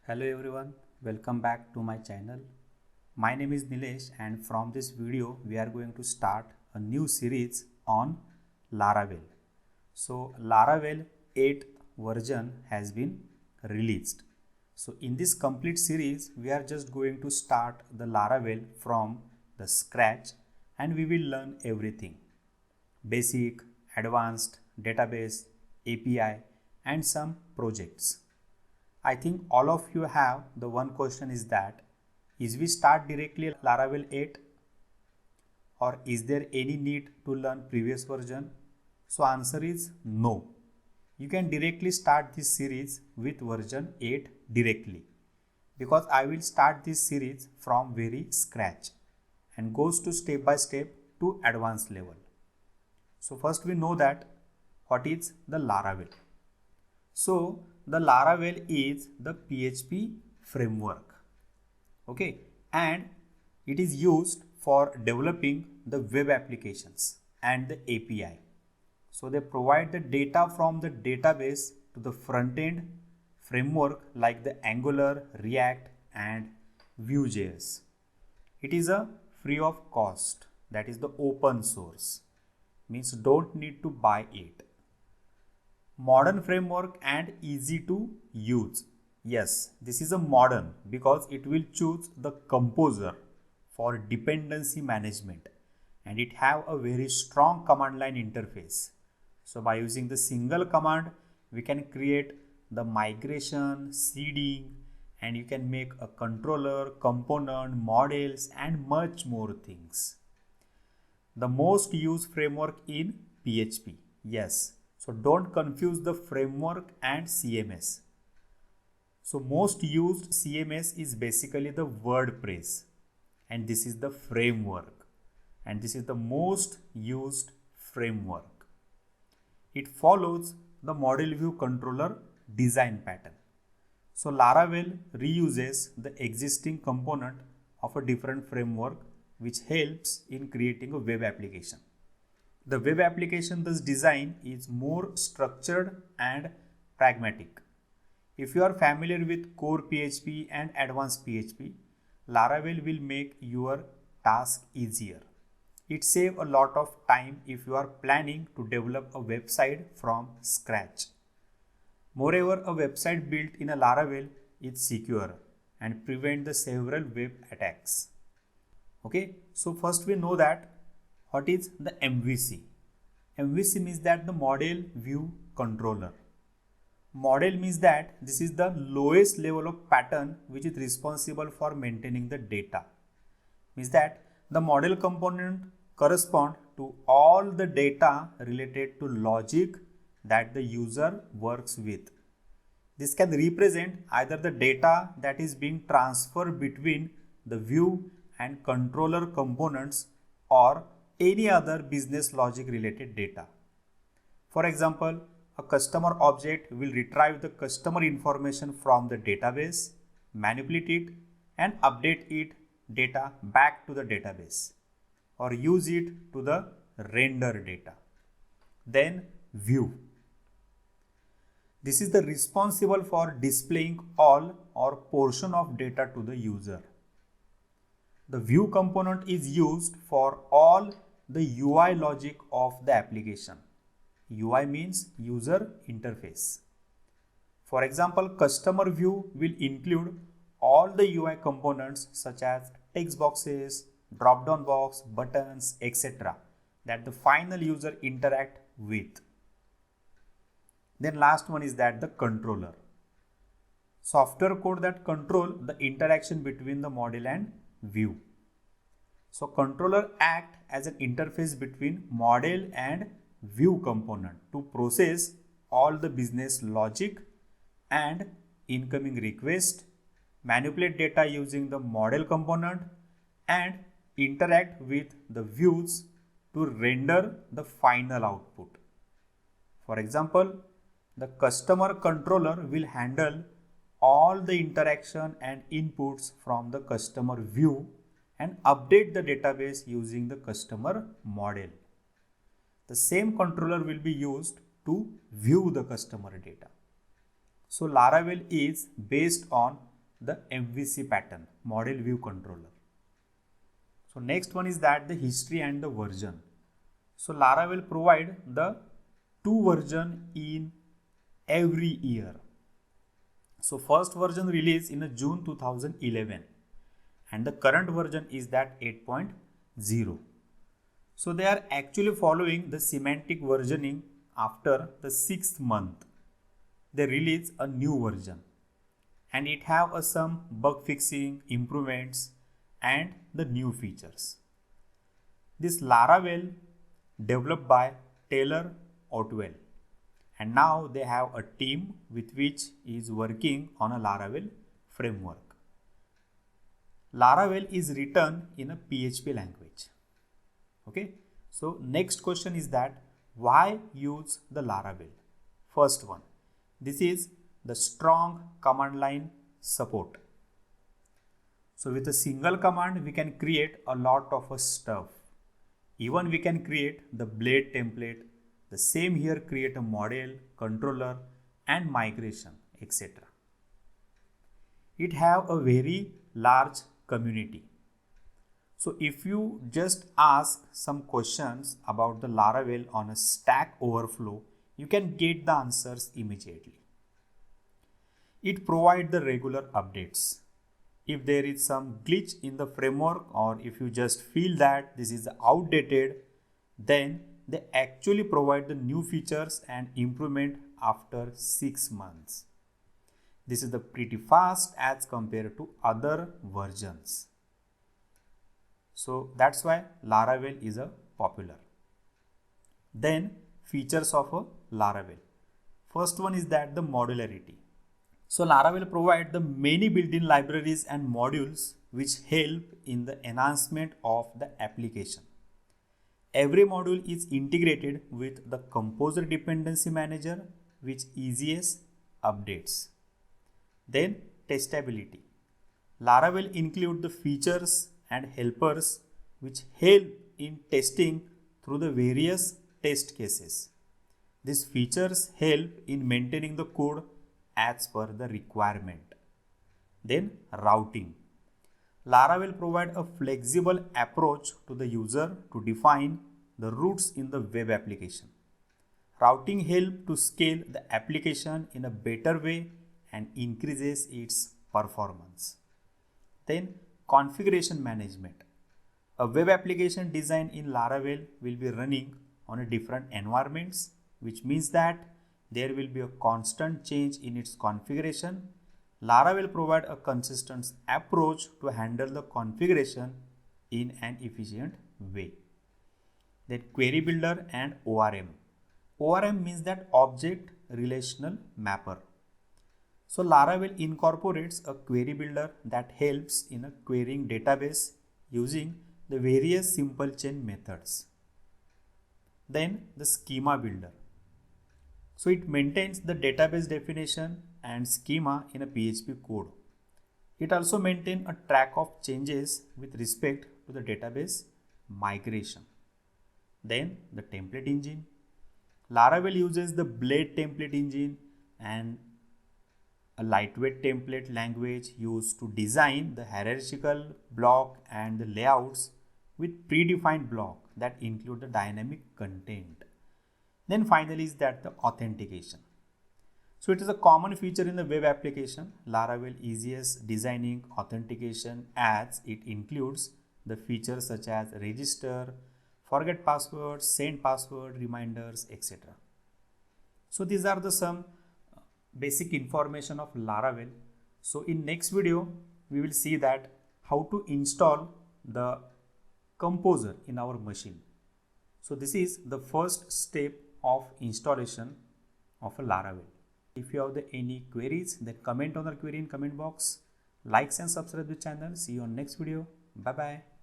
Hello everyone, welcome back to my channel. My name is Nilesh and from this video we are going to start a new series on Laravel. So Laravel 8 version has been released. So in this complete series we are just going to start the Laravel from the scratch and we will learn everything. Basic, advanced, database, API and some projects. I think all of you have the one question is that is we start directly Laravel 8 or is there any need to learn previous version? So answer is no. You can directly start this series with version 8 directly because I will start this series from very scratch and goes to step by step to advanced level. So first we know that what is the Laravel. So the Laravel is the PHP framework, okay, and it is used for developing the web applications and the API. So they provide the data from the database to the front end framework like the Angular, React and Vue.js. It is a free of cost, that is the open source, means don't need to buy it. Modern framework and easy to use. Yes, this is a modern because it will choose the composer for dependency management and it have a very strong command line interface. So by using the single command we can create the migration, seeding and you can make a controller, component, models and much more things. The most used framework in PHP. Yes. So don't confuse the framework and CMS. So most used CMS is basically the WordPress and this is the framework and this is the most used framework. It follows the model view controller design pattern. So Laravel reuses the existing component of a different framework which helps in creating a web application. The web application thus design is more structured and pragmatic. If you are familiar with core PHP and advanced PHP, Laravel will make your task easier. It saves a lot of time if you are planning to develop a website from scratch. Moreover, a website built in a Laravel is secure and prevent the several web attacks. Okay, so first we know that what is the MVC? MVC means that the model view controller. Model means that this is the lowest level of pattern which is responsible for maintaining the data. Means that the model component correspond to all the data related to logic that the user works with. This can represent either the data that is being transferred between the view and controller components or any other business logic related data. For example, a customer object will retrieve the customer information from the database, manipulate it and update it data back to the database or use it to the render data. Then view. This is the responsible for displaying all or portion of data to the user. The view component is used for all the UI logic of the application. UI means user interface. For example, customer view will include all the UI components such as text boxes, drop-down box, buttons, etc. that the final user interact with. Then last one is that the controller. Software code that control the interaction between the model and view. So controller act as an interface between model and view component to process all the business logic and incoming request, manipulate data using the model component and interact with the views to render the final output. For example, the customer controller will handle all the interaction and inputs from the customer view and update the database using the customer model. The same controller will be used to view the customer data. So Laravel is based on the MVC pattern, model view controller. So next one is that the history and the version. So Laravel provide the 2 version in every year. So first version released in June 2011 and the current version is that 8.0. So they are actually following the semantic versioning. After the 6th month they release a new version and it have some bug fixing, improvements and the new features. This Laravel developed by Taylor Otwell and now they have a team with which is working on a Laravel framework. Laravel is written in a PHP language. Okay, so next question is that why use the Laravel? First one, this is the strong command line support. So with a single command we can create a lot of stuff. Even we can create the blade template, the same here create a model, controller and migration, etc. It have a very large community. So if you just ask some questions about the Laravel on a Stack Overflow, you can get the answers immediately. It provides the regular updates. If there is some glitch in the framework or if you just feel that this is outdated, then they actually provide the new features and improvement after 6 months. This is the pretty fast as compared to other versions. So that's why Laravel is a popular. Then features of a Laravel. First one is that the modularity. So Laravel provides the many built-in libraries and modules which help in the enhancement of the application. Every module is integrated with the Composer dependency manager which eases updates. Then testability. Laravel includes the features and helpers which help in testing through the various test cases. These features help in maintaining the code as per the requirement. Then routing. Laravel provides a flexible approach to the user to define the routes in the web application. Routing helps to scale the application in a better way and increases its performance. Then configuration management. A web application designed in Laravel will be running on a different environments, which means that there will be a constant change in its configuration. Laravel provides a consistent approach to handle the configuration in an efficient way. Then query builder and ORM. ORM means that object relational mapper. So Laravel incorporates a query builder that helps in a querying database using the various simple chain methods. Then the schema builder. So it maintains the database definition and schema in a PHP code. It also maintains a track of changes with respect to the database migration. Then the template engine. Laravel uses the Blade template engine and a lightweight template language used to design the hierarchical block and the layouts with predefined block that include the dynamic content. Then finally is that the authentication. So it is a common feature in the web application. Laravel eases designing authentication as it includes the features such as register, forget password, send password, reminders, etc. So these are the some basic information of Laravel. So in next video we will see that how to install the Composer in our machine. So this is the first step of installation of a Laravel. If you have any queries, then comment on the query in comment box. Likes and subscribe the channel. See you on next video. Bye bye.